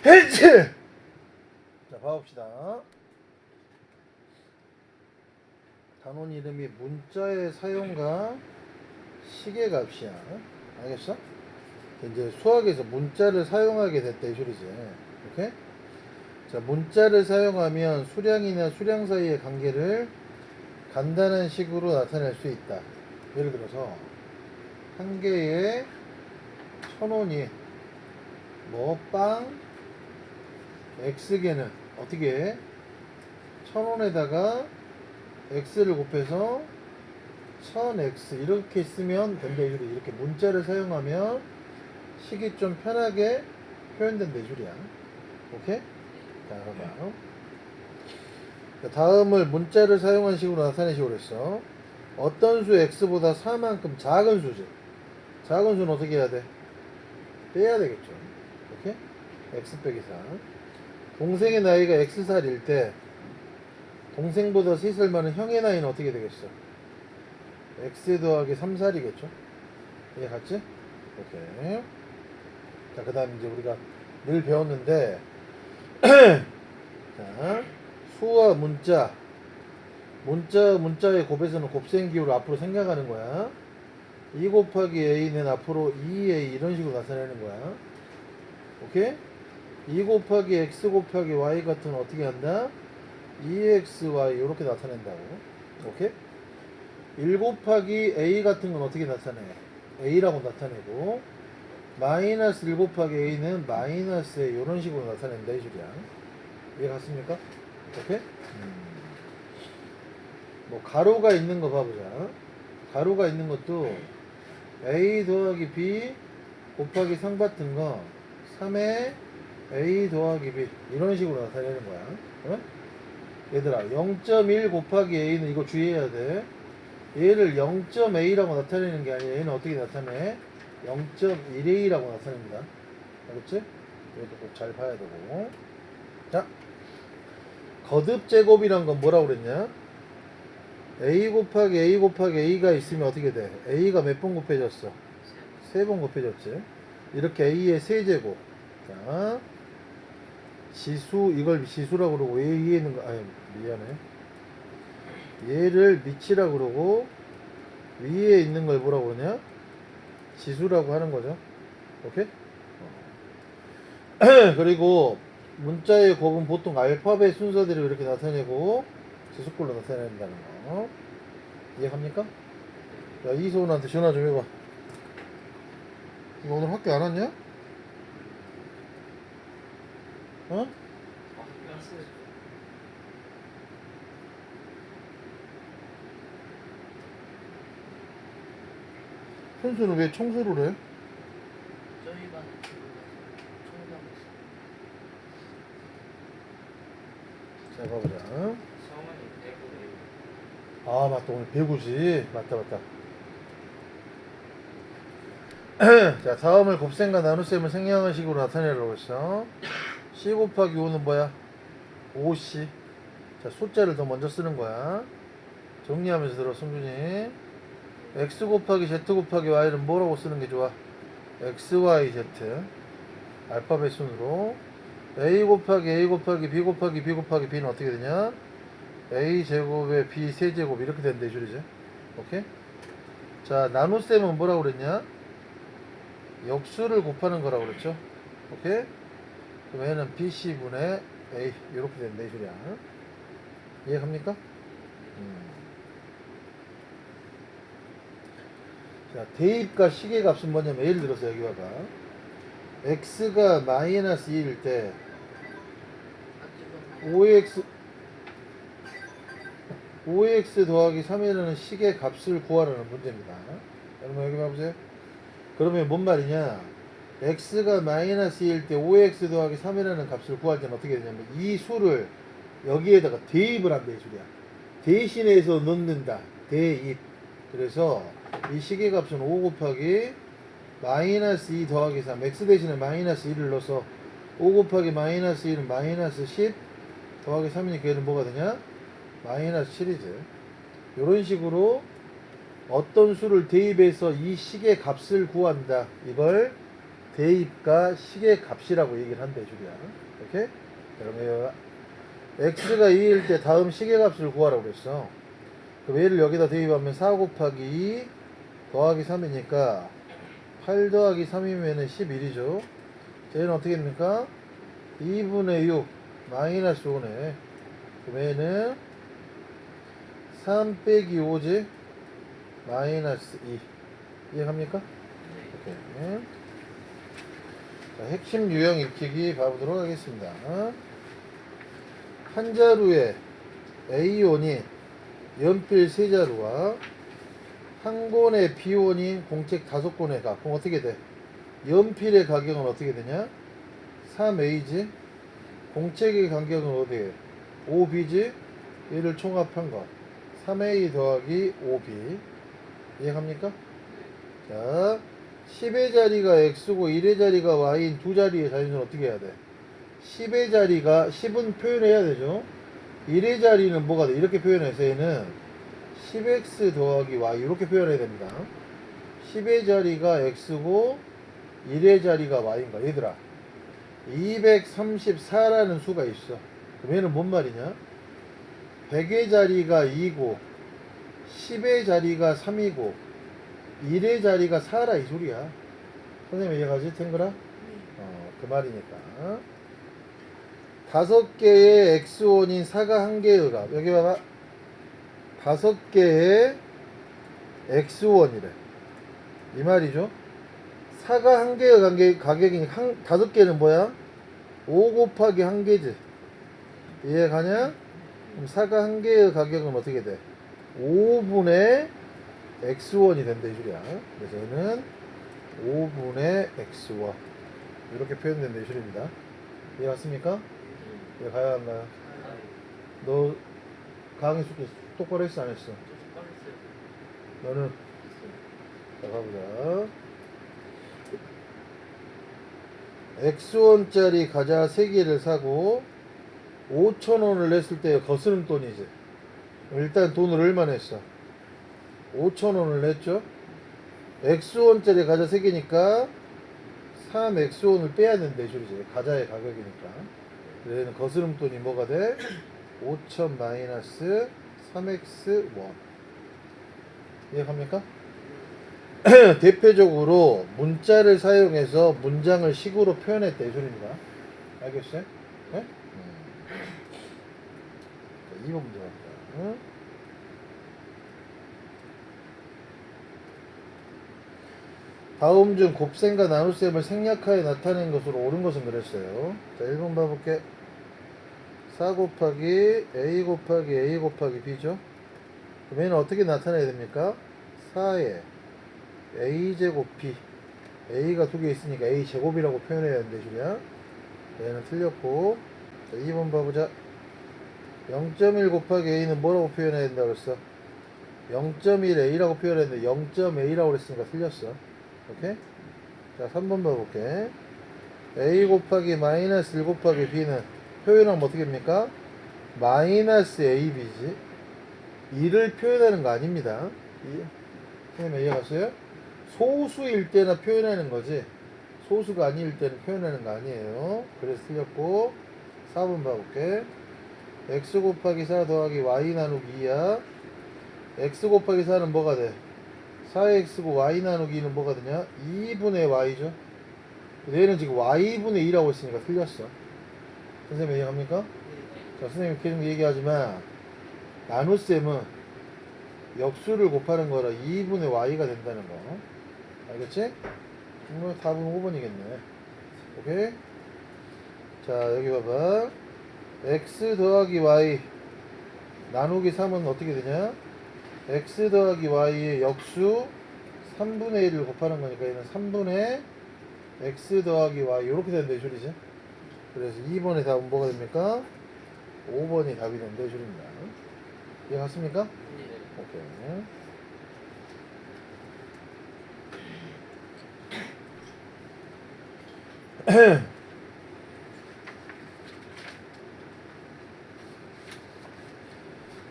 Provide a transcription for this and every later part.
자, 봐봅시다. 단원 이름이 문자의 사용과 시계값이야. 알겠어? 이제 수학에서 문자를 사용하게 됐다 이 소리지. 오케이? 자, 문자를 사용하면 수량이나 수량 사이의 관계를 간단한 식으로 나타낼 수 있다. 예를 들어서 한 개에 1,000원이 빵 X개는 어떻게 해? 1,000원에다가 X를 곱해서 1000X 이렇게 쓰면 된다 이 소리. 이렇게 문자를 사용하면 식이 좀 편하게 표현된다 이 소리야. 오케이? 자, 그러면 다음을 문자를 사용한 식으로 나타내시고 그랬어. 어떤 수 X보다 4만큼 작은 수지. 작은 수는 어떻게 해야 돼? 빼야 되겠죠. 오케이? X 빼기 4. 동생의 나이가 X살일 때 동생보다 3살 많은 형의 나이는 어떻게 되겠어? X 더하기 3살이겠죠? 이해 갔지? 오케이. 자, 그 다음 이제 우리가 늘 배웠는데 자, 수와 문자의 곱에서는 곱셈 기호를 앞으로 생각하는 거야. 2 곱하기 a는 앞으로 2a 이런 식으로 나타내는 거야. 오케이? 2 곱하기 x 곱하기 y 같은 건 어떻게 한다? 2xy 이렇게 나타낸다고. 오케이? 1 곱하기 a 같은 건 어떻게 나타내? a라고 나타내고 마이너스 1 곱하기 a는 마이너스 a 이런 식으로 나타낸다 이 소리야. 이해 갔습니까? 오케이? 뭐 가로가 있는 거 봐보자. 가로가 있는 것도 a 더하기 b 곱하기 3 같은 거 3에 a 더하기 b 이런 식으로 나타내는 거야. 어? 얘들아 0.1 곱하기 a는 이거 주의해야 돼. 얘를 0.a라고 나타내는 게 아니라 얘는 어떻게 나타내? 0.1a라고 나타냅니다. 알겠지? 이것도 꼭 잘 봐야 되고. 자, 거듭 제곱이란 건 뭐라고 그랬냐? a 곱하기 a 곱하기 a가 있으면 어떻게 돼? a가 몇 번 곱해졌어? 3번 곱해졌지. 이렇게 a의 세제곱. 자, 지수, 이걸 지수라고 그러고 위에 있는 거, 아니 미안해. 얘를 밑이라고 그러고 위에 있는 걸 뭐라고 그러냐? 지수라고 하는 거죠. 오케이? 그리고 문자의 곱은 보통 알파벳 순서대로 이렇게 나타내고 지수꼴로 나타낸다는 거. 이해갑니까? 야, 이소은한테 전화 좀 해봐. 너 오늘 학교 안 왔냐? 어? 현수는 왜 청소를 해? 저희 반 청소하고 있어요. 자, 가보자. 성원이 대구래요. 아, 맞다. 오늘 배구지. 맞다. 자, 다음을 곱셈과 나눗셈을 생략한 식으로 나타내라고 했어. C 곱하기 5는 뭐야? 5C. 자, 숫자를 더 먼저 쓰는 거야. 정리하면서 들어, 승준이. X 곱하기 Z 곱하기 Y는 뭐라고 쓰는 게 좋아? XYZ. 알파벳 순으로. A 곱하기 A 곱하기 B 곱하기 B 곱하기 B는 어떻게 되냐? A 제곱에 B 세제곱 이렇게 된다 이 줄이지. 오케이? 자, 나눗셈은 뭐라고 그랬냐? 역수를 곱하는 거라고 그랬죠. 오케이? 그럼 얘는 BC분의 A 이렇게 된다 이 소리야. 이해갑니까? 자, 대입과 시계값은 뭐냐면 예를 들어서 여기 봐봐. X가 마이너스 2일 때 5x 더하기 3이라는 식의 값을 구하라는 문제입니다. 여러분 여기 봐보세요. 그러면 뭔 말이냐? x가 마이너스 2일 때 5x 더하기 3이라는 값을 구할 때는 어떻게 되냐면 이 수를 여기에다가 대입을 한다 이 소리야. 대신해서 넣는다. 대입. 그래서 이 식의 값은 5 곱하기 마이너스 2 더하기 3 x 대신에 마이너스 1을 넣어서 5 곱하기 마이너스 1은 마이너스 10 더하기 3이니까 얘는 뭐가 되냐? 마이너스 7이지. 이런 식으로 어떤 수를 대입해서 이 식의 값을 구한다. 이걸 대입과 식의 값이라고 얘기를 한대 줄이야. 이렇게? 그러면 x가 2일 때 다음 식의 값을 구하라고 그랬어. 그럼 얘를 여기다 대입하면 4 곱하기 2 더하기 3이니까 8 더하기 3이면 11이죠. 얘는 어떻게 됩니까? 2분의 6 마이너스 5네. 그럼 얘는 3 빼기 5지 마이너스 2 이해갑니까? 네. 오케이. 자, 핵심 유형 익히기 봐보도록 하겠습니다. 한 자루에 A온이 연필 3자루와 한 권의 B온이 공책 5권에 가. 그럼 어떻게 돼? 연필의 가격은 어떻게 되냐? 3A지. 공책의 가격은 어떻게 해? 5B지. 얘를 총합한 거 3A 더하기 5B 이해갑니까? 자, 10의 자리가 X고 1의 자리가 Y인 두 자리의 자리는 어떻게 해야 돼? 10의 자리가 10은 표현해야 되죠. 1의 자리는 뭐가 돼? 이렇게 표현해서 얘는 10X 더하기 Y 이렇게 표현해야 됩니다. 10의 자리가 X고 1의 자리가 Y인가? 얘들아 234라는 수가 있어. 그럼 얘는 뭔 말이냐? 100의 자리가 2고 10의 자리가 3이고 1의 자리가 4라 이 소리야. 선생님 이해가지? 탱글아? 그 말이니까 5개의 X1인 4가 한 개의 값 여기 봐봐 5개의 X1이래 이 말이죠. 4가 한 개의 가격이니 5개는 뭐야? 5 곱하기 한 개지. 이해가냐? 그럼 4가 한 개의 가격은 어떻게 돼? 5분의 X1이 된다 이 소리야. 그래서 얘는 5분의 X1 이렇게 표현된다 이 소리입니다. 이해 갔습니까? 이해 가야 한가요? 너 강의 숙제 똑바로 했어 안 했어? 너는? 자 가보자. X1짜리 과자 3개를 사고 5,000원을 냈을 때 거스름 돈이지. 일단 돈을 얼마 냈어? 5,000원을 냈죠. X1짜리 과자 3개니까 3X1을 빼야 된다 이 소리지. 과자의 가격이니까. 그래서 거스름 돈이 뭐가 돼? 5,000 마이너스 3X1 이해갑니까? 대표적으로 문자를 사용해서 문장을 식으로 표현했다 이 소리입니다. 알겠어요? 네? 2번 문제 갑니다. 다음 중 곱셈과 나눗셈을 생략하여 나타낸 것으로 옳은 것은 그랬어요. 자, 1번 봐볼게. 4 곱하기 A 곱하기 A 곱하기 B죠. 그럼 얘는 어떻게 나타내야 됩니까? 4에 A제곱 B A가 2개 있으니까 A제곱이라고 표현해야 되는데 줄이야. 얘는 틀렸고. 자, 2번 봐보자. 0.1 곱하기 A는 뭐라고 표현해야 된다고 그랬어? 0.1 A라고 표현했는데 0.A라고 그랬으니까 틀렸어. 오케이? 자, 3번 봐볼게. A 곱하기 마이너스 1 곱하기 B는 표현하면 어떻게 됩니까? 마이너스 AB지. 2를 표현하는 거 아닙니다. 선생님 이해갔어요? 소수일 때나 표현하는 거지. 소수가 아닐 때는 표현하는 거 아니에요. 그래서 틀렸고. 4번 봐볼게. X 곱하기 4 더하기 Y 나누기 2야. X 곱하기 4는 뭐가 돼? 4x고 y 나누기는 뭐가 되냐? 2분의 y죠. 얘는 지금 y분의 2라고 했으니까 틀렸어. 선생님 이해합니까? 자, 선생님 계속 얘기하지만 나눗셈은 역수를 곱하는 거라 2분의 y가 된다는 거. 알겠지? 답은 5번이겠네. 오케이? 자, 여기 봐봐. x 더하기 y 나누기 3은 어떻게 되냐? x 더하기 y의 역수 3분의 1을 곱하는 거니까 얘는 3분의 x 더하기 y 이렇게 된다 이 소리지. 그래서 2번의 답은 뭐가 됩니까? 5번이 답이 된다 이 소리입니다. 이해갔습니까? 네. 오케이.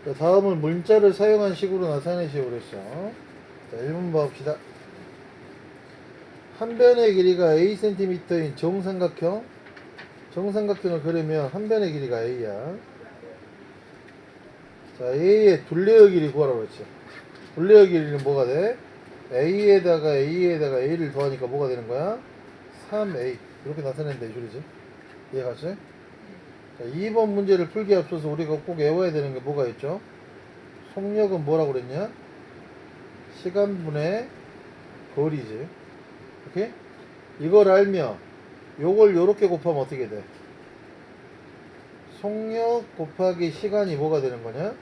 자, 다음은 문자를 사용한 식으로 나타내시오 그랬어. 자, 1번 봐봅시다. 한 변의 길이가 a cm인 정삼각형을 그리면 한 변의 길이가 a야. 자, a의 둘레의 길이 구하라고 그랬지. 둘레의 길이는 뭐가 돼? a에다가 a를 더하니까 뭐가 되는 거야? 3a. 이렇게 나타낸다 이 소리지. 이해갔지? 자, 2번 문제를 풀기에 앞서서 우리가 꼭 외워야 되는 게 뭐가 있죠? 속력은 뭐라고 그랬냐? 시간분의 거리지. 오케이? 이걸 알면 요걸 요렇게 곱하면 어떻게 돼? 속력 곱하기 시간이 뭐가 되는 거냐?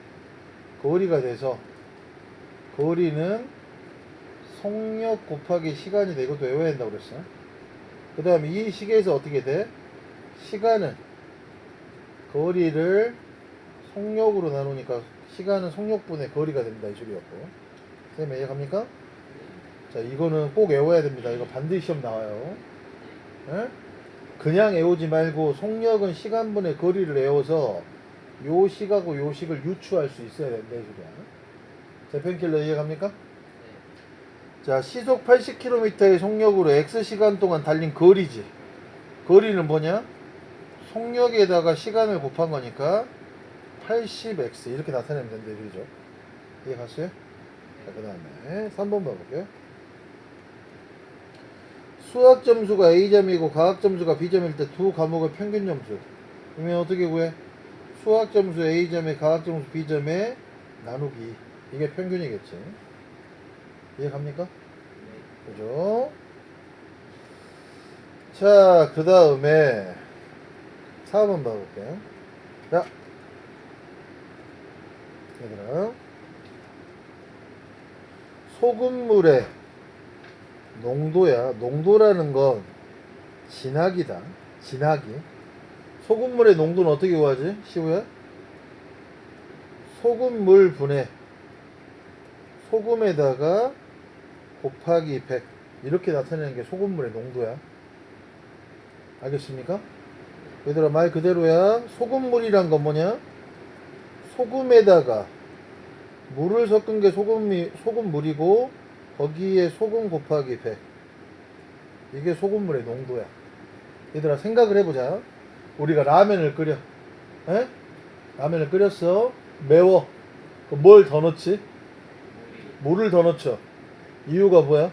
거리가 돼서 거리는 속력 곱하기 시간이 돼. 이것도 외워야 된다고 그랬어. 그 다음에 이 식에서 어떻게 돼? 시간은 거리를 속력으로 나누니까 시간은 속력분의 거리가 된다 이 소리였고. 선생님 이해갑니까? 자, 이거는 꼭 외워야 됩니다. 이거 반드시 시험 나와요. 에? 그냥 외우지 말고 속력은 시간분의 거리를 외워서 요 식하고 요 식을 유추할 수 있어야 된다 이 소리야. 자, 펜킬러 이해갑니까? 자, 시속 80km의 속력으로 X시간 동안 달린 거리지. 거리는 뭐냐? 속력에다가 시간을 곱한 거니까 80x 이렇게 나타내면 된다 이 소리죠. 이해갔어요? 자, 그 다음에 3번 봐볼게요. 수학 점수가 A점이고 과학 점수가 B점일 때 두 과목의 평균 점수. 그러면 어떻게 구해? 수학 점수 A점에 과학 점수 B점에 나누기. 이게 평균이겠지. 이해갑니까? 그죠? 자, 그 다음에 4번 봐볼게요. 자, 얘들아. 소금물의 농도야. 농도라는 건 진하기다. 진하기. 소금물의 농도는 어떻게 구하지? 시우야? 소금물 분의 소금에다가 곱하기 100 이렇게 나타내는 게 소금물의 농도야. 알겠습니까? 얘들아 말 그대로야. 소금물이란 건 뭐냐? 소금에다가 물을 섞은 게 소금물이고 거기에 소금 곱하기 100 이게 소금물의 농도야. 얘들아 생각을 해보자. 우리가 라면을 끓여. 에? 라면을 끓였어. 매워. 뭘 더 넣지? 물을 더 넣죠. 이유가 뭐야?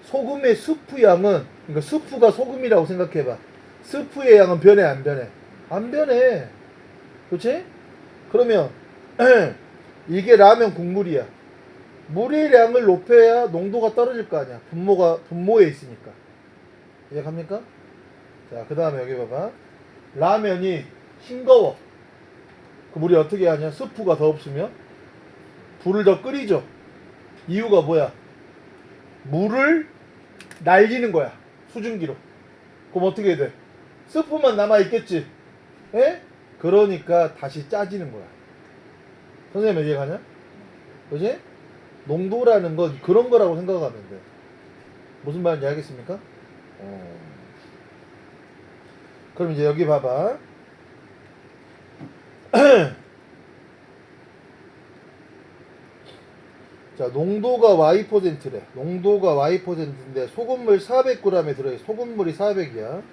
소금의 스프 양은, 그러니까 스프가 소금이라고 생각해봐. 스프의 양은 변해 안 변해? 안 변해. 그렇지? 그러면 이게 라면 국물이야. 물의 양을 높여야 농도가 떨어질 거 아니야. 분모에 있으니까. 이해갑니까? 자, 그 다음에 여기 봐봐. 라면이 싱거워. 그 물이 어떻게 하냐? 스프가 더 없으면 불을 더 끓이죠. 이유가 뭐야? 물을 날리는 거야. 수증기로. 그럼 어떻게 돼? 스프만 남아있겠지. 에? 그러니까 다시 짜지는 거야. 선생님 이해가냐? 그지? 농도라는 건 그런 거라고 생각하면 돼. 무슨 말인지 알겠습니까? 그럼 이제 여기 봐봐. 자, 농도가 Y%래. 농도가 Y%인데 소금물 400g에 들어있어. 소금물이 400이야.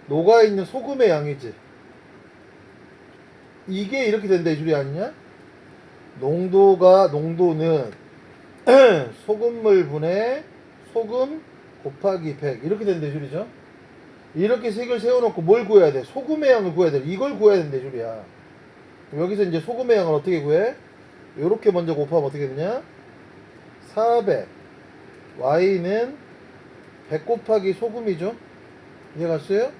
녹아있는 소금의 양이지. 이게 이렇게 된다 이 줄이 아니냐? 농도는 소금물 분의 소금 곱하기 100 이렇게 된다 이 줄이죠. 이렇게 색을 세워놓고 뭘 구해야 돼? 소금의 양을 구해야 돼. 이걸 구해야 된다 이 줄이야. 여기서 이제 소금의 양을 어떻게 구해? 요렇게 먼저 곱하면 어떻게 되냐? 400 Y는 100 곱하기 소금이죠. 이해갔어요?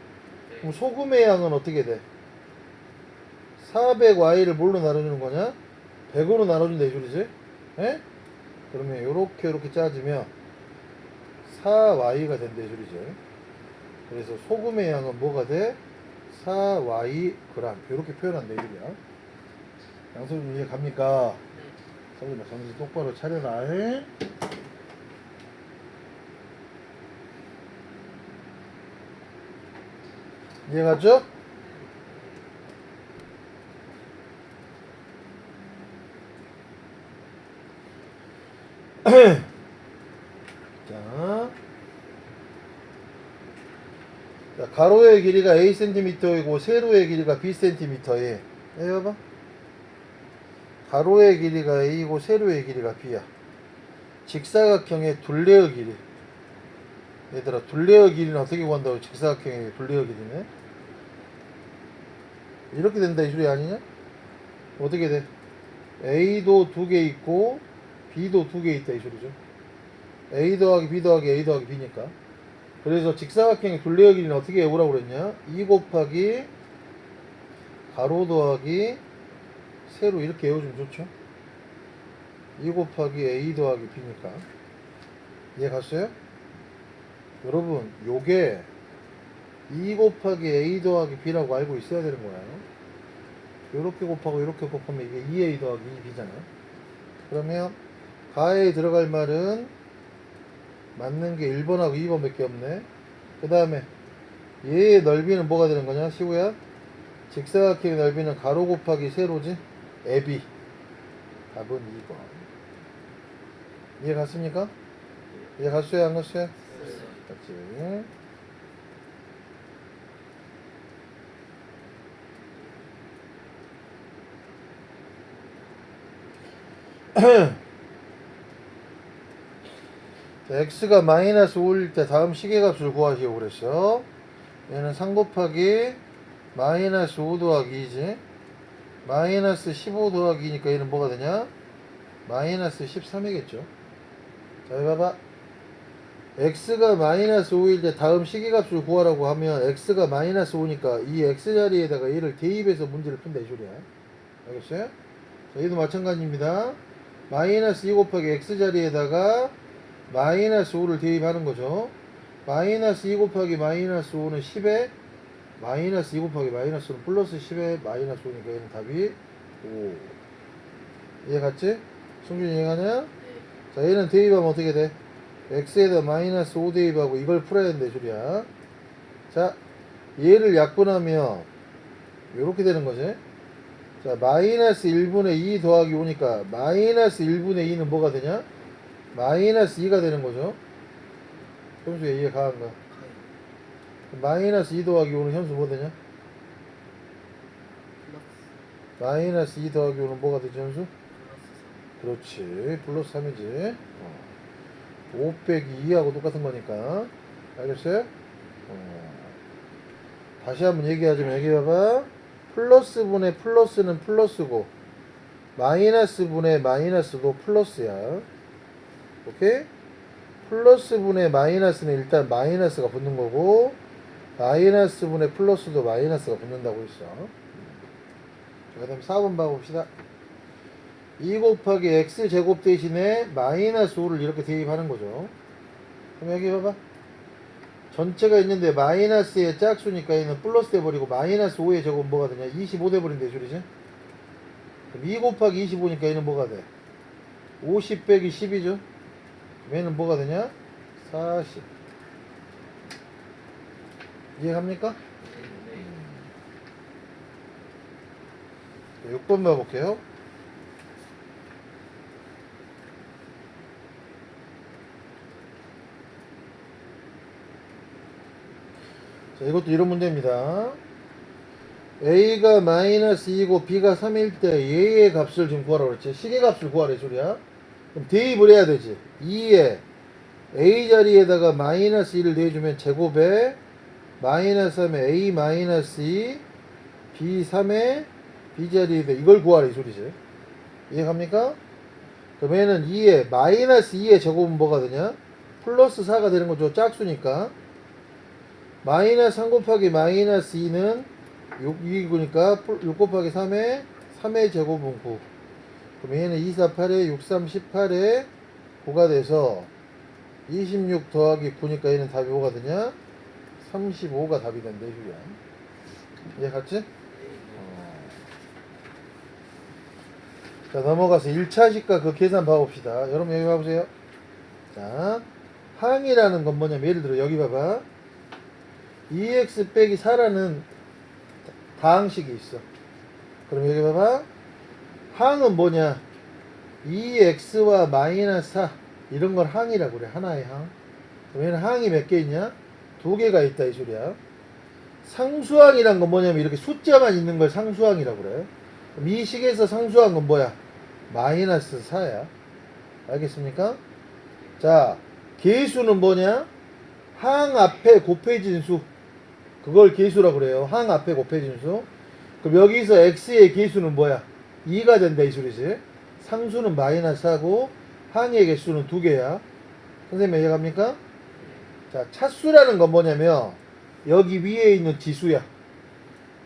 그럼 소금의 양은 어떻게 돼? 400Y를 뭘로 나눠주는 거냐? 100으로 나눠준다 이 소리지? 에? 그러면 요렇게 짜지면 4Y가 된다 이 소리죠. 그래서 소금의 양은 뭐가 돼? 4Y 그램 이렇게 표현한다 이 소리야. 양소준 이해 갑니까? 서울아 정신 똑바로 차려라. 에? 이해갔죠? 자 자, 가로의 길이가 A cm이고 세로의 길이가 B cm에. 해봐봐. 가로의 길이가 A고 세로의 길이가 B야. 직사각형의 둘레의 길이. 얘들아, 둘레의 길이는 어떻게 구한다고? 직사각형의 둘레의 길이네. 이렇게 된다 이 소리 아니냐? 어떻게 돼? A도 두 개 있고 B도 두 개 있다 이 소리죠. A 더하기 B 더하기 A 더하기 B니까. 그래서 직사각형의 둘레의 길이는 어떻게 해보라고 그랬냐? 2 곱하기 가로 더하기 세로 이렇게 외워주면 좋죠. 2 곱하기 A 더하기 B니까. 이해 갔어요? 여러분, 요게 2 곱하기 A 더하기 B라고 알고 있어야 되는 거예요. 요렇게 곱하고 요렇게 곱하면 이게 2A 더하기 2B잖아요. 그러면 가에 들어갈 말은 맞는 게 1번하고 2번 밖에 없네. 그 다음에 얘의 넓이는 뭐가 되는 거냐? 시우야? 직사각형의 넓이는 가로 곱하기 세로지? AB. 답은 2번. 이해 갔습니까? 이해 갔어요? 안 갔어요? 갔지. 자, x가 마이너스 5일 때 다음 시계값을 구하시오 그랬어. 얘는 3 곱하기 마이너스 5 더하기 2지. 마이너스 15 더하기 2니까 얘는 뭐가 되냐? 마이너스 13이겠죠. 자, 봐봐. x가 마이너스 5일 때 다음 시계값을 구하라고 하면 x가 마이너스 5니까 이 x 자리에다가 얘를 대입해서 문제를 푼다 이 소리야. 알겠어요? 자, 얘도 마찬가지입니다. 마이너스 2 곱하기 x 자리에다가 마이너스 5를 대입하는 거죠. 마이너스 2 곱하기 마이너스 5는 10에 마이너스 2 곱하기 마이너스 5는 플러스 10에 마이너스 5니까 얘는 답이 5. 이해 갔지? 승준이 이해가냐? 자, 얘는 대입하면 어떻게 돼? x에다 마이너스 5 대입하고 이걸 풀어야 된다 이 소리야. 자, 얘를 약분하면 이렇게 되는 거지. 자, 마이너스 1분의 2 더하기 5니까 마이너스 1분의 2는 뭐가 되냐? 마이너스 2가 되는 거죠. 현수야 이해 가한가? 마이너스 2 더하기 5는 현수 뭐 되냐? 마이너스 2 더하기 5는 뭐가 되지 현수? 그렇지. 플러스 3이지. 5 빼기 2하고 똑같은 거니까. 알겠어요? 다시 한번 얘기하자면 여기 봐봐. 플러스 분의 플러스는 플러스고 마이너스 분의 마이너스도 플러스야. 오케이? 플러스 분의 마이너스는 일단 마이너스가 붙는 거고 마이너스 분의 플러스도 마이너스가 붙는다고 했어. 그 다음 4번 봐봅시다. 2 곱하기 x제곱 대신에 마이너스 5를 이렇게 대입하는 거죠. 그럼 여기 봐봐. 전체가 있는데 마이너스의 짝수니까 얘는 플러스 돼버리고 마이너스 5의 제곱은 뭐가 되냐? 25 돼버린다 이 소리지. 그럼 2 곱하기 25니까 얘는 뭐가 돼? 50 빼기 10이죠. 얘는 뭐가 되냐? 40. 이해갑니까? 6번 봐볼게요. 자, 이것도 이런 문제입니다. A가 마이너스 2고 B가 3일 때 A의 값을 지금 구하라고 그랬지. 시계값을 구하래 소리야. 그럼 대입을 해야 되지. 2에 A 자리에다가 마이너스 2를 대주면 제곱에 마이너스 3에 A 마이너스 2 B 3에 B 자리에다 이걸 구하래 이 소리지. 이해갑니까? 그럼 얘는 2에 마이너스 2의 제곱은 뭐가 되냐? 플러스 4가 되는 거죠. 짝수니까. 마이너스 3 곱하기 마이너스 2는 6이니까 6 곱하기 3에 3의 제곱은 9. 그럼 얘는 2, 4, 8에 6, 3, 18에 9가 돼서 26 더하기 9니까 얘는 답이 뭐가 되냐? 35가 답이 된다 이 소리야. 이해 갔지? 자, 넘어가서 1차식과 그 계산 봐봅시다. 여러분 여기 봐보세요. 자, 항이라는 건 뭐냐면 예를 들어 여기 봐봐. 2x 빼기 4라는 다항식이 있어. 그럼 여기 봐봐. 항은 뭐냐? 2x와 마이너스 4 이런 걸 항이라고 그래. 하나의 항. 그럼 얘는 항이 몇 개 있냐? 두 개가 있다 이 소리야. 상수항이란 건 뭐냐면 이렇게 숫자만 있는 걸 상수항이라고 그래요. 그럼 이 식에서 상수항 건 뭐야? 마이너스 4야. 알겠습니까? 자, 계수는 뭐냐? 항 앞에 곱해진 수. 그걸 계수라고 그래요. 항 앞에 곱해진 수. 그럼 여기서 x의 계수는 뭐야? 2가 된다 이 소리지. 상수는 마이너스 하고 항의 개수는 2개야. 선생님 이해갑니까? 자, 차수라는 건 뭐냐면 여기 위에 있는 지수야.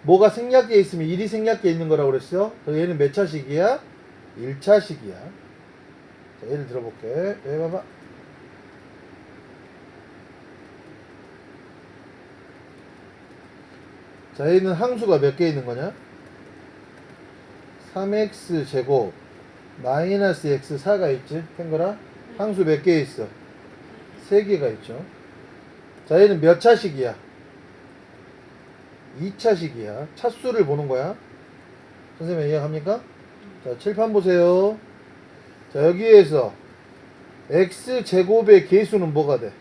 뭐가 생략기에 있으면 1이 생략기에 있는 거라고 그랬어. 그럼 얘는 몇 차식이야? 1차식이야. 자, 예를 들어볼게. 여기 봐봐. 자, 얘는 항수가 몇 개 있는 거냐? 3x 제곱 마이너스 x 4가 있지? 탱거라? 항수 몇 개 있어? 3개가 있죠. 자, 얘는 몇 차식이야? 2차식이야. 차수를 보는 거야. 선생님 이해합니까? 자, 칠판 보세요. 자, 여기에서 x제곱의 계수는 뭐가 돼?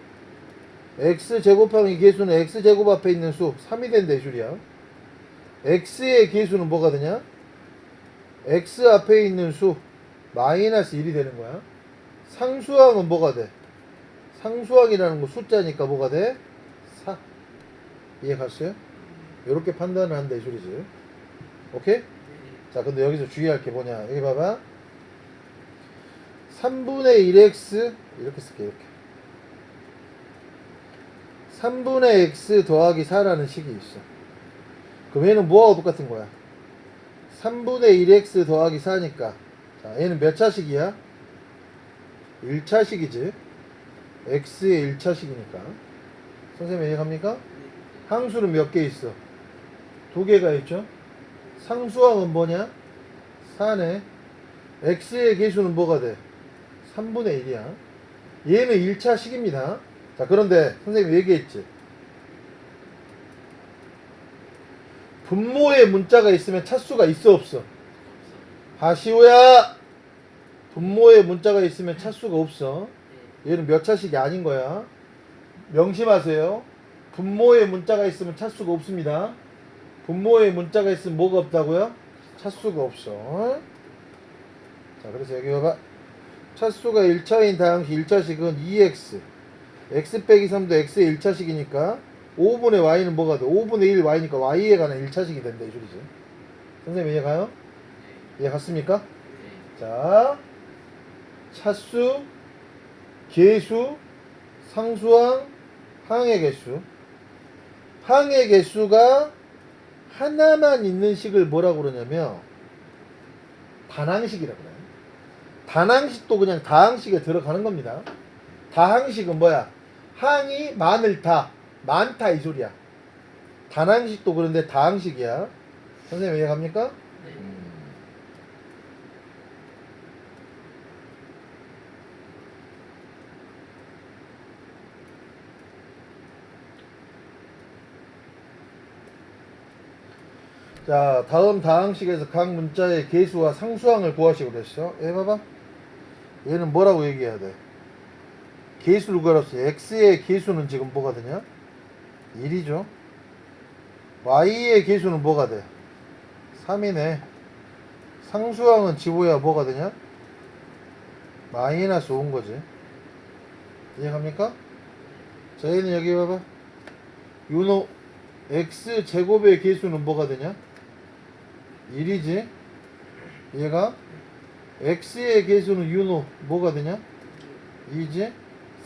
x제곱하면 이 계수는 x제곱 앞에 있는 수 3이 된다 이 줄이야. x의 계수는 뭐가 되냐? x 앞에 있는 수 마이너스 1이 되는 거야. 상수항은 뭐가 돼? 상수항이라는 거 숫자니까 뭐가 돼? 4. 이해 갔어요? 이렇게 판단을 한다 이 소리지. 오케이? 자, 근데 여기서 주의할 게 뭐냐? 여기 봐봐. 3분의 1x 이렇게 쓸게 이렇게. 3분의 x 더하기 4라는 식이 있어. 그럼 얘는 뭐하고 똑같은 거야? 3분의 1x 더하기 4니까 자, 얘는 몇 차식이야? 1차식이지. x의 1차식이니까. 선생님 이해갑니까? 항수는 몇 개 있어? 2개가 있죠. 상수항은 뭐냐? 4네. x의 계수는 뭐가 돼? 3분의 1이야. 얘는 1차식입니다. 자, 그런데 선생님이 얘기했지. 분모에 문자가 있으면 차수가 있어 없어? 하시오야. 분모에 문자가 있으면 차수가 없어. 얘는 몇 차식이 아닌 거야. 명심하세요. 분모에 문자가 있으면 차수가 없습니다. 분모에 문자가 있으면 뭐가 없다고요? 차수가 없어. 자, 그래서 여기 봐봐. 차수가 1차인 다항식 1차식은 2x x 빼기 3도 x의 1차식이니까 5분의 y는 뭐가 돼? 5분의 1 y니까 y에 관한 1차식이 된다 이 소리지. 선생님 이해 가요? 이해 갔습니까? 자, 차수, 계수, 상수항, 항의 개수. 항의 개수가 하나만 있는 식을 뭐라고 그러냐면 단항식이라고 그래요. 단항식도 그냥 다항식에 들어가는 겁니다. 다항식은 뭐야? 항이 많다 이 소리야. 단항식도 그런데 다항식이야. 선생님 이해갑니까? 자, 다음 다항식에서 각 문자의 계수와 상수항을 구하시고 그랬어. 얘 봐봐. 얘는 뭐라고 얘기해야 돼? 계수를 구하랬어. x의 계수는 지금 뭐가 되냐? 1이죠. y의 계수는 뭐가 돼? 3이네. 상수항은 지호야 뭐가 되냐? 마이너스 5인 거지. 이해갑니까? 자, 얘는 여기 봐봐. 요노 x 제곱의 계수는 뭐가 되냐? 1이지. 얘가 x의 계수는 유노 뭐가 되냐? 2지.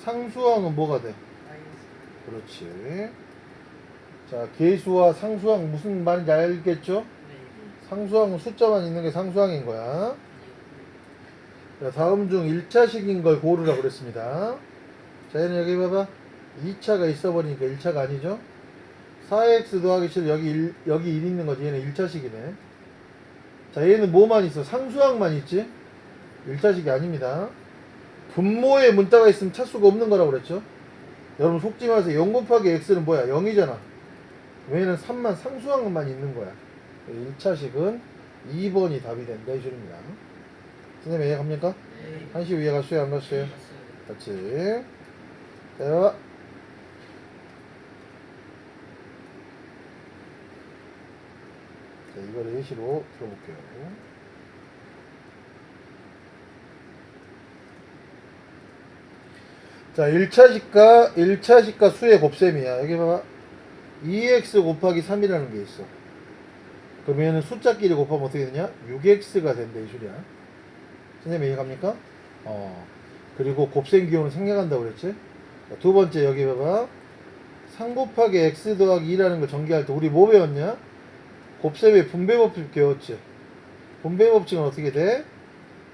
상수항은 뭐가 돼? 그렇지. 자, 계수와 상수항 무슨 말인지 알겠죠? 상수항은 숫자만 있는 게 상수항인 거야. 자, 다음 중 1차식인 걸 고르라고 그랬습니다. 자, 얘는 여기 봐봐. 2차가 있어버리니까 1차가 아니죠? 4x 더하기 7 여기 1 있는 거지. 얘는 1차식이네. 자, 얘는 뭐만 있어? 상수항만 있지? 1차식이 아닙니다. 분모에 문자가 있으면 차수가 없는 거라고 그랬죠? 여러분 속지 마세요. 0 곱하기 x는 뭐야? 0이잖아. 얘는 3만 상수항만 있는 거야. 1차식은 2번이 답이 된다 이 소리입니다. 선생님 이해갑니까? 네. 한시 이해 갔어요? 안 갔어요? 갔어요. 같이. 자, 자, 이거를 예시로 들어볼게요. 자, 1차 시가 수의 곱셈이야. 여기 봐봐. 2x 곱하기 3이라는 게 있어. 그러면 숫자끼리 곱하면 어떻게 되냐? 6x가 된다, 이 소리야. 선생님 이해갑니까? 그리고 곱셈 기호는 생략한다고 그랬지? 자, 두 번째, 여기 봐봐. 3 곱하기 x 더하기 2라는 걸 전개할 때 우리 뭐 배웠냐? 곱셈의 분배 법칙 배웠지? 분배 법칙은 어떻게 돼?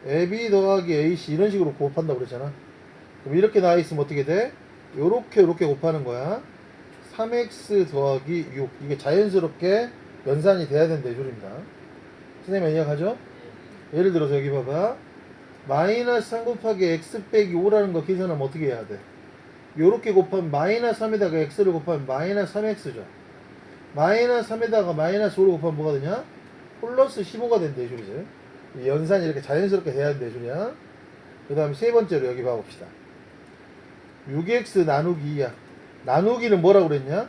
ab 더하기 ac 이런 식으로 곱한다고 그랬잖아. 그럼 이렇게 나와 있으면 어떻게 돼? 요렇게 곱하는 거야. 3x 더하기 6. 이게 자연스럽게 연산이 돼야 된다 이 소리입니다. 선생님 이해가죠? 예를 들어서 여기 봐봐. 마이너스 3 곱하기 x 빼기 5라는 거 계산하면 어떻게 해야 돼? 요렇게 곱하면 마이너스 3에다가 x를 곱하면 마이너스 3x죠. 마이너스 3에다가 마이너스 5를 곱하면 뭐가 되냐? 플러스 15가 된다 이 소리지. 이 연산이 이렇게 자연스럽게 돼야 된다 이 소리야. 그 다음에 세 번째로 여기 봐봅시다. 6x 나누기 2야. 나누기는 뭐라고 그랬냐?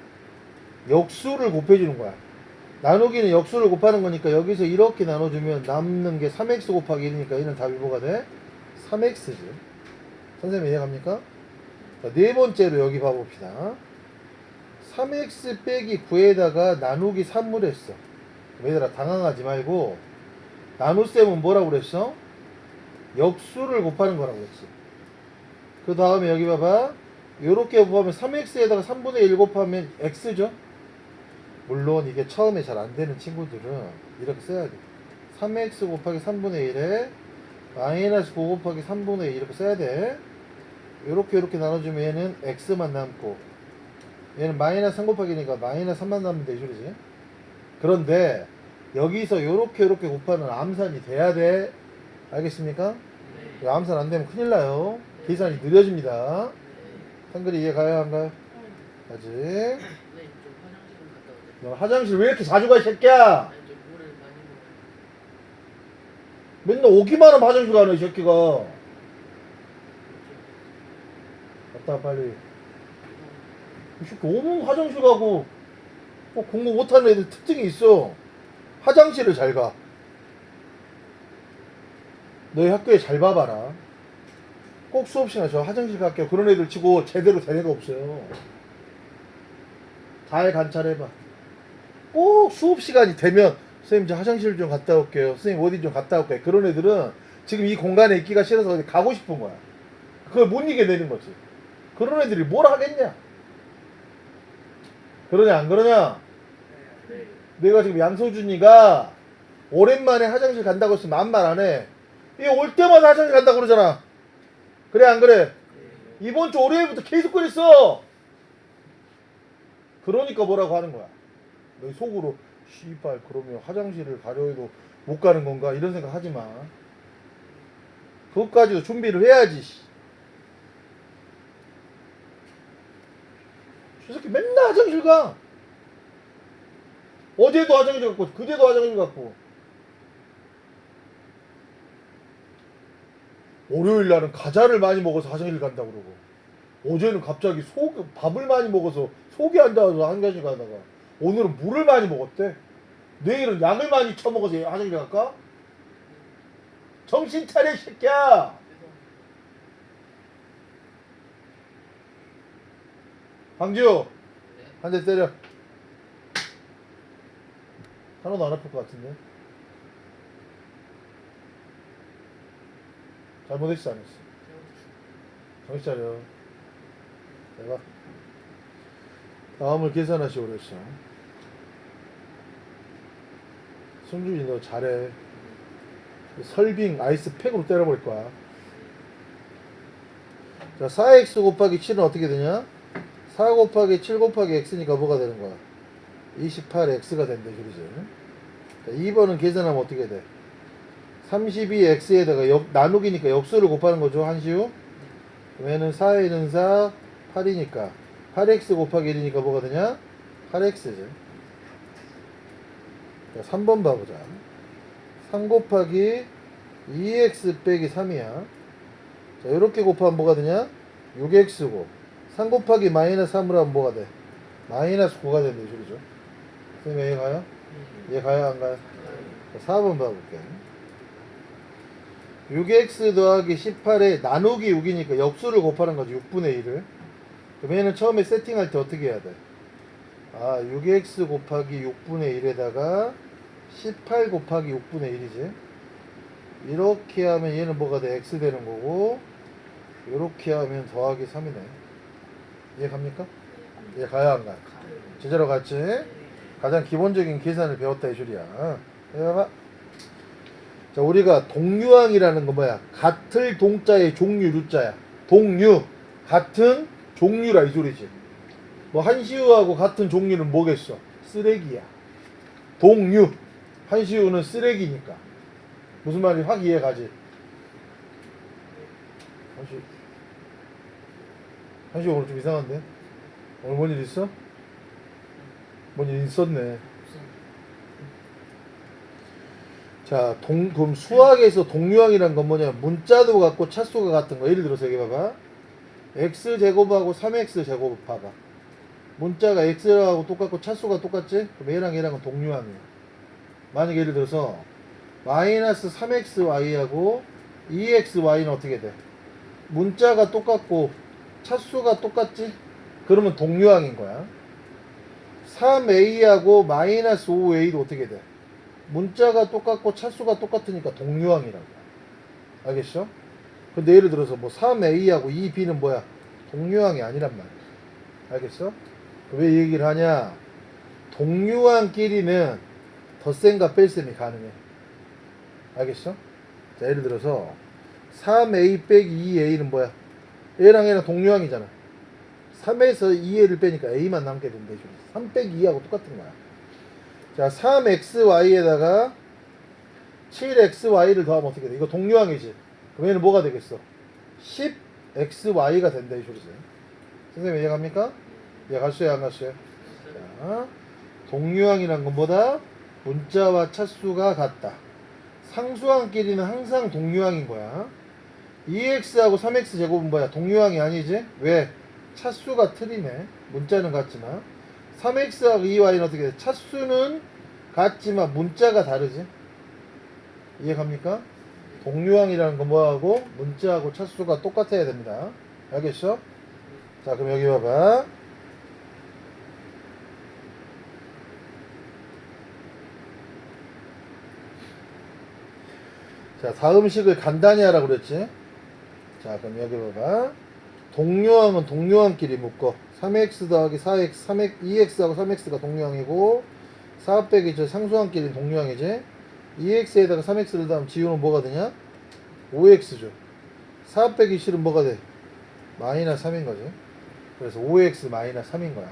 역수를 곱해주는 거야. 나누기는 역수를 곱하는 거니까 여기서 이렇게 나눠주면 남는 게 3x 곱하기 1이니까 얘는 답이 뭐가 돼? 3x지. 선생님 이해갑니까? 자, 네 번째로 여기 봐봅시다. 3x 빼기 9에다가 나누기 3을 했어. 얘들아 당황하지 말고 나눗셈은 뭐라고 그랬어? 역수를 곱하는 거라고 그랬지. 그 다음에 여기 봐봐. 요렇게 곱하면 3x에다가 3분의 1 곱하면 x죠. 물론 이게 처음에 잘 안되는 친구들은 이렇게 써야 돼. 3x 곱하기 3분의 1에 마이너스 9 곱하기 3분의 2 이렇게 써야 돼. 요렇게 나눠주면 얘는 x만 남고 얘는 마이너스 3 곱하기니까 마이너스 3만 남으면 돼 이 소리지. 그런데 여기서 요렇게 곱하는 암산이 돼야 돼. 알겠습니까? 네. 암산 안 되면 큰일 나요. 계산이 느려집니다. 네. 한글이 이해 가요 안 가요? 아직. 네, 좀 화장실 좀 갔다 오세요. 너 화장실 왜 이렇게 자주 가 이 새끼야? 아니, 좀 물을 많이 먹어요. 맨날 오기만 하면 화장실 가네 이 새끼가. 갔다 와, 빨리. 이 새끼 오면 화장실 가고 공부 못하는 애들 특징이 있어. 화장실을 잘 가. 너희 학교에 잘 봐봐라. 꼭 수업 시간에 저 화장실 갈게요 그런 애들 치고 제대로 된 애가 없어요. 잘 관찰해봐. 꼭 수업 시간이 되면 선생님 저 화장실 좀 갔다 올게요. 선생님 어디 좀 갔다 올게요. 그런 애들은 지금 이 공간에 있기가 싫어서 어디 가고 싶은 거야. 그걸 못 이겨내는 거지. 그런 애들이 뭘 하겠냐? 그러냐 안 그러냐? 네. 내가 지금 양소준이가 오랜만에 화장실 간다고 했으면 아무 말 안 해. 얘 올 때마다 화장실 간다고 그러잖아. 그래 안 그래? 네. 이번 주 월요일부터 계속 그랬어. 그러니까 뭐라고 하는 거야. 너희 속으로 씨발 그러면 화장실을 가려 해도 못 가는 건가 이런 생각 하지 마. 그것까지도 준비를 해야지. 저 새끼 맨날 화장실 가. 어제도 화장실 갔고 그제도 화장실 갔고. 월요일 날은 과자를 많이 먹어서 화장실 간다고 그러고 어제는 갑자기 밥을 많이 먹어서 속이 안 닿아서 화장실 가다가 오늘은 물을 많이 먹었대. 내일은 약을 많이 처먹어서 화장실 갈까? 정신 차려 이 새끼야. 방지우 네. 한 대 때려. 하나도 안 아플 것 같은데. 잘못했어 안 했어? 정신 차려. 내가 다음을 계산하시오 그랬어. 승준이 너 잘해. 설빙 아이스팩으로 때려버릴 거야. 자, 4x 곱하기 7은 어떻게 되냐? 4 곱하기 7 곱하기 x니까 뭐가 되는 거야? 28x가 된다 이 소리지. 자, 2번은 계산하면 어떻게 돼? 32x에다가 나누기니까 역수를 곱하는 거죠 한시우. 얘는 4에는 4 8이니까 8x 곱하기 1이니까 뭐가 되냐? 8x지. 자, 3번 봐보자. 3 곱하기 2x 빼기 3이야. 자, 이렇게 곱하면 뭐가 되냐? 6x고 3 곱하기 마이너스 3으로 하면 뭐가 돼? 마이너스 9가 된다 이 소리죠. 선생님 여기 가요? 이해 가요 안 가요? 4번 봐볼게. 6x 더하기 18에 나누기 6이니까 역수를 곱하는 거지. 6분의 1을. 그럼 얘는 처음에 세팅할 때 어떻게 해야 돼? 6x 곱하기 6분의 1에다가 18 곱하기 6분의 1이지. 이렇게 하면 얘는 뭐가 돼? x 되는 거고, 이렇게 하면 더하기 3이네. 이해 갑니까? 이해 가요 안 가요? 제대로 갔지? 가장 기본적인 계산을 배웠다 이 소리야. 해봐. 자, 우리가 동류항이라는 건 뭐야? 같을 동자의 종류 루자야. 동류. 같은 종류라 이 소리지. 뭐 한시우하고 같은 종류는 뭐겠어? 쓰레기야. 동류. 한시우는 쓰레기니까. 무슨 말인지 확 이해가지? 한시우 오늘 좀 이상한데? 오늘 뭔 일 있어? 뭔 일 있었네. 자, 그럼 수학에서 동류항이란 건 뭐냐? 문자도 같고 차수가 같은 거. 예를 들어서 여기 봐봐. x제곱하고 3x제곱 봐봐. 문자가 x하고 똑같고 차수가 똑같지? 그럼 얘랑 얘랑은 동류항이야. 만약에 예를 들어서 마이너스 3xy하고 2xy는 어떻게 돼? 문자가 똑같고 차수가 똑같지? 그러면 동류항인 거야. 3a하고 마이너스 5a도 어떻게 돼? 문자가 똑같고 차수가 똑같으니까 동류항이라고. 알겠어? 근데 예를 들어서 뭐 3a하고 2b는 뭐야? 동류항이 아니란 말이야. 알겠어? 왜 이 얘기를 하냐? 동류항끼리는 덧셈과 뺄셈이 가능해. 알겠어? 자, 예를 들어서 3a 빼기 2a는 뭐야? a랑 얘랑 동류항이잖아. 3에서 2a를 빼니까 a만 남게 된대. 3 빼기 2하고 똑같은 거야. 자, 3xy에다가 7xy를 더하면 어떻게 돼? 이거 동류항이지. 그럼 얘는 뭐가 되겠어? 10xy가 된다 이 소리지. 선생님 이해갑니까? 이해갔어요 안 갔어요? 자, 동류항이란 건 뭐다? 문자와 차수가 같다. 상수항끼리는 항상 동류항인 거야. 2x하고 3x 제곱은 뭐야? 동류항이 아니지? 왜? 차수가 틀리네. 문자는 같지만 3x하고 2y는 어떻게 돼? 차수는 같지만 문자가 다르지? 이해갑니까? 동류항이라는 건 뭐하고? 문자하고 차수가 똑같아야 됩니다. 알겠어? 자, 그럼 여기 봐봐. 자, 다음 식을 간단히 하라고 그랬지? 자, 그럼 여기 봐봐. 동류항은 동류항끼리 묶어. 3x 더하기 4x, 2x하고 3x가 동류항이고, 4 빼기 저 상수항끼리는 동류항이지? 2x에다가 3x를 더하면 지우는 뭐가 되냐? 5x죠. 4 빼기 7은 뭐가 돼? 마이너스 3인 거지. 그래서 5x 마이너스 3인 거야.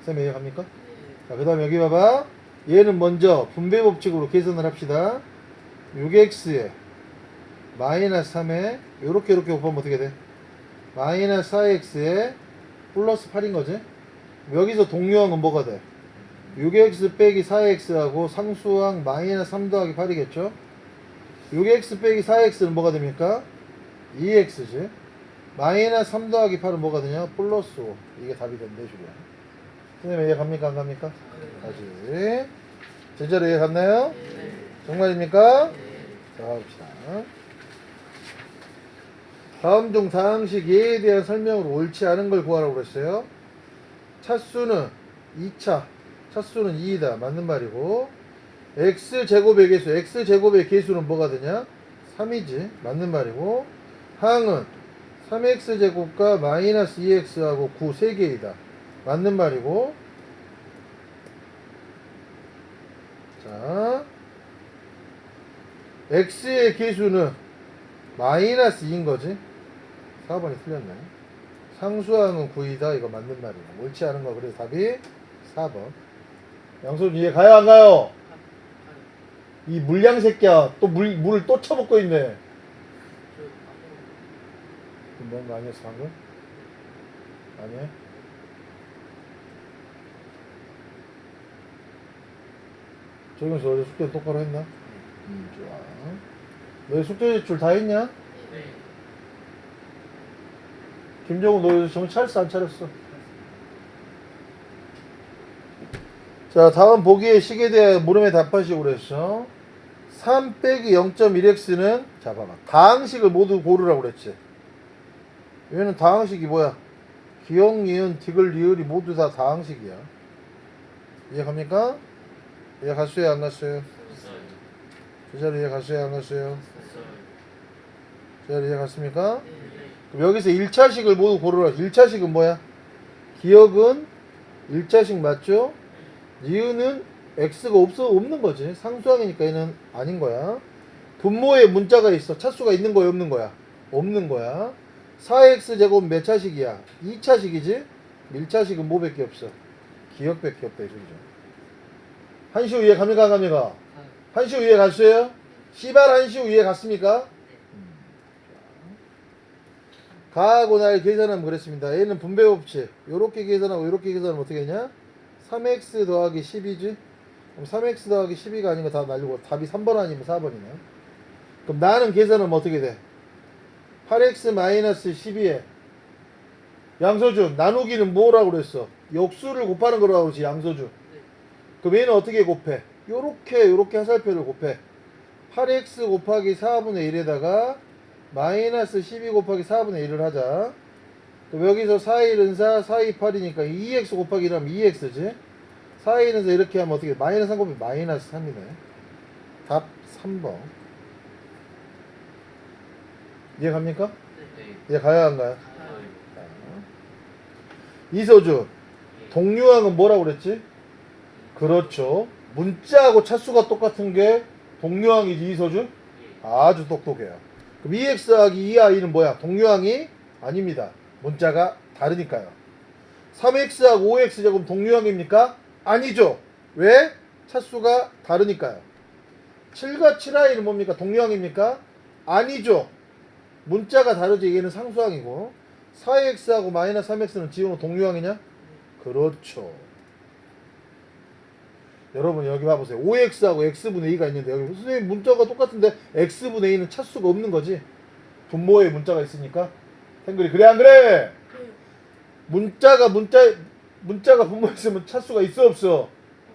쌤 이해갑니까? 자, 그 다음에 여기 봐봐. 얘는 먼저 분배 법칙으로 계산을 합시다. 6x에 마이너스 3에 요렇게 곱하면 어떻게 돼? 마이너스 4x에 플러스 8인 거지. 여기서 동류항은 뭐가 돼? 6x 빼기 4x하고 상수항 마이너스 3 더하기 8이겠죠? 6x 빼기 4x는 뭐가 됩니까? 2x지. 마이너스 3 더하기 8은 뭐가 되냐? 플러스 5. 이게 답이 된대, 주리야. 선생님 이해 갑니까? 안 갑니까? 다시. 제대로 이해 갔나요? 정말입니까? 자, 봅시다. 다음 중 다항식 예에 대한 설명으로 옳지 않은 걸 구하라고 그랬어요. 차수는 2차, 차수는 2이다. 맞는 말이고, x제곱의 개수, x제곱의 개수는 뭐가 되냐? 3이지. 맞는 말이고, 항은 3x제곱과 마이너스 2x하고 9, 3개이다. 맞는 말이고, 자, x의 개수는 마이너스 2인 거지. 4번이 틀렸네. 상수항은 9이다. 이거 맞는 말이야. 옳지 않은 거. 그래서 답이 4번. 양손 이해 가요 안 가요? 이 물량 새끼야. 또 물을 또 쳐먹고 있네. 뭔거 아니었어 방금? 아니야? 저기서 어제 숙제 똑바로 했나? 좋아. 너희 숙제 제출 다 했냐? 네. 김정우 너 요새 정신 차렸어 안 차렸어? 자, 다음 보기에 식에 대해 물음에 답하시고 그랬어. 3 빼기 0.1x는 자 봐봐. 다항식을 모두 고르라고 그랬지. 얘는 다항식이 뭐야? 기억, 니은, 디귿, 리을이 모두 다 다항식이야. 이해갑니까? 이해 갔어요, 안 갔어요? 제자리 이해 갔어요, 안 갔어요? 제자리 이해 갔습니까? 그럼 여기서 1차식을 모두 고르라. 1차식은 뭐야? 기억은 1차식 맞죠? 니은은 x가 없는 거지. 상수항이니까 얘는 아닌 거야. 분모에 문자가 있어. 차수가 있는 거야, 없는 거야? 없는 거야. 4x 제곱 몇 차식이야? 2차식이지? 1차식은 뭐밖에 없어? 기억밖에 없다, 이소리죠. 한시우 이해 갑니까, 안 갑니까? 한시우 이해 갔어요? 시발 한시우 이해 갔습니까? 가하고 날 계산하면 그랬습니다. 얘는 분배 법칙. 요렇게 계산하고 요렇게 계산하면 어떻게 되냐? 3x 더하기 10이지? 그럼 3x 더하기 12가 아닌 거 다 날리고 답이 3번 아니면 4번이네. 그럼 나는 계산하면 어떻게 돼? 8x 마이너스 12에 양서준 나누기는 뭐라고 그랬어? 역수를 곱하는 거라고 그러지 양서준. 그럼 얘는 어떻게 곱해? 요렇게 화살표를 곱해. 8x 곱하기 4분의 1에다가 마이너스 12 곱하기 4분의 1을 하자. 그럼 여기서 4, 1은 4, 4, 2, 8이니까 2x 곱하기 1하면 2x지. 4, 1은 4 이렇게 하면 어떻게 돼? 마이너스 3 곱하기 마이너스 3이네. 답 3번. 이해 갑니까? 이해 가야 안 가요? 이서준 동류항은 뭐라고 그랬지? 그렇죠. 문자하고 차수가 똑같은 게 동류항이지 이서준? 아주 똑똑해요. 그럼 2x 하기 2i는 뭐야? 동류항이 아닙니다. 문자가 다르니까요. 3x하고 5x 제곱 동류항입니까? 아니죠. 왜? 차수가 다르니까요. 7과 7i는 뭡니까? 동류항입니까? 아니죠. 문자가 다르지. 얘는 상수항이고. 4x하고 마이너스 3x는 지우는 동류항이냐? 그렇죠. 여러분 여기 봐보세요. 5x하고 x분의 2가 있는데 여기 선생님 문자가 똑같은데 x분의 2는 차수가 없는 거지. 분모에 문자가 있으니까. 탱글이 그래 안 그래? 문자가 분모에 있으면 차수가 있어 없어?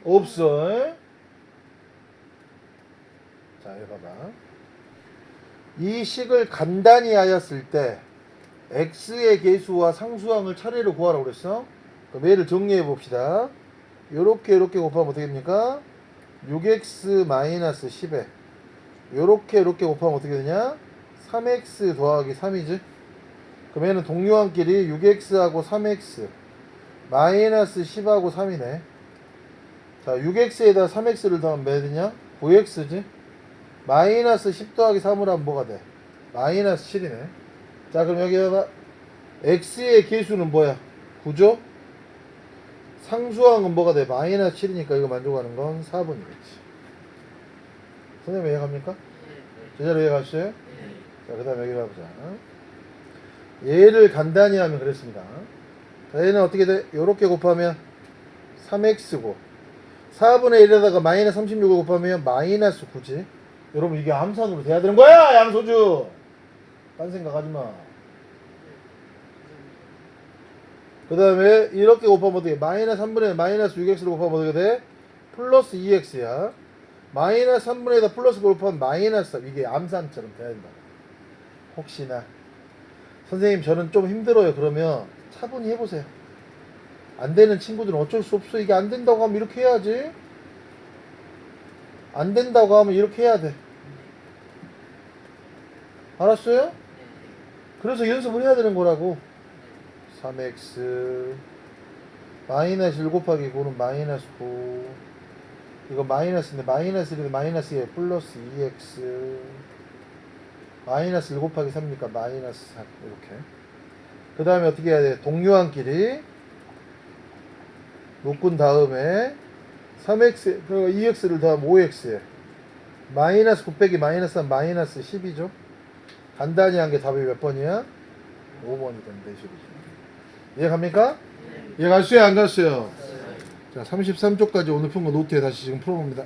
없어. 에? 자 여기 봐봐. 이 식을 간단히 하였을 때 x의 계수와 상수항을 차례로 구하라고 그랬어. 그럼 얘를 정리해 봅시다. 요렇게 곱하면 어떻게 됩니까? 6x 마이너스 10에 요렇게 곱하면 어떻게 되냐? 3x 더하기 3이지. 그럼 얘는 동류항끼리 6x하고 3x 마이너스 10하고 3이네. 자 6x에다 3x를 더하면 몇 되냐? 9x지. 마이너스 10 더하기 3을 하면 뭐가 돼? 마이너스 7이네. 자 그럼 여기 봐봐. x의 계수는 뭐야? 9죠? 상수항은 뭐가 돼? 마이너스 7이니까 이거 만족하는 건 4번이겠지. 선생님 이해갑니까? 제자로 이해가셨어요? 자, 그 다음에 여기 봐보자. 얘를 간단히 하면 그랬습니다. 자, 얘는 어떻게 돼? 요렇게 곱하면 3x고 4분의 1에다가 마이너스 36을 곱하면 마이너스 9지. 여러분 이게 함산으로 돼야 되는 거야 양소주. 딴 생각 하지마. 그 다음에 이렇게 곱하면 어떻게 돼? 마이너스 3분의 마이너스 6x를 곱하면 어떻게 돼? 플러스 2x야. 마이너스 3분의 1에다 플러스 곱하면 마이너스 3. 이게 암산처럼 돼야 된다. 혹시나 선생님 저는 좀 힘들어요. 그러면 차분히 해보세요. 안 되는 친구들은 어쩔 수 없어. 이게 안 된다고 하면 이렇게 해야지. 안 된다고 하면 이렇게 해야 돼. 알았어요? 그래서 연습을 해야 되는 거라고. 3x 마이너스 1 곱하기 9는 마이너스 9. 이거 마이너스인데 마이너스 1에 마이너스 2에 플러스 2x 마이너스 1 곱하기 3이니까 마이너스 3 이렇게. 그 다음에 어떻게 해야 돼? 동류항끼리 묶은 다음에 3x 2x를 더하면 5x에 마이너스 9 빼기 마이너스 3 마이너스 10이죠. 간단히 한 게 답이 몇 번이야? 5번이 된다 이 소리죠. 이해 갑니까? 이해 갔어요 안 갔어요? 자 33쪽까지 오늘 푼 거 노트에 다시 지금 풀어봅니다.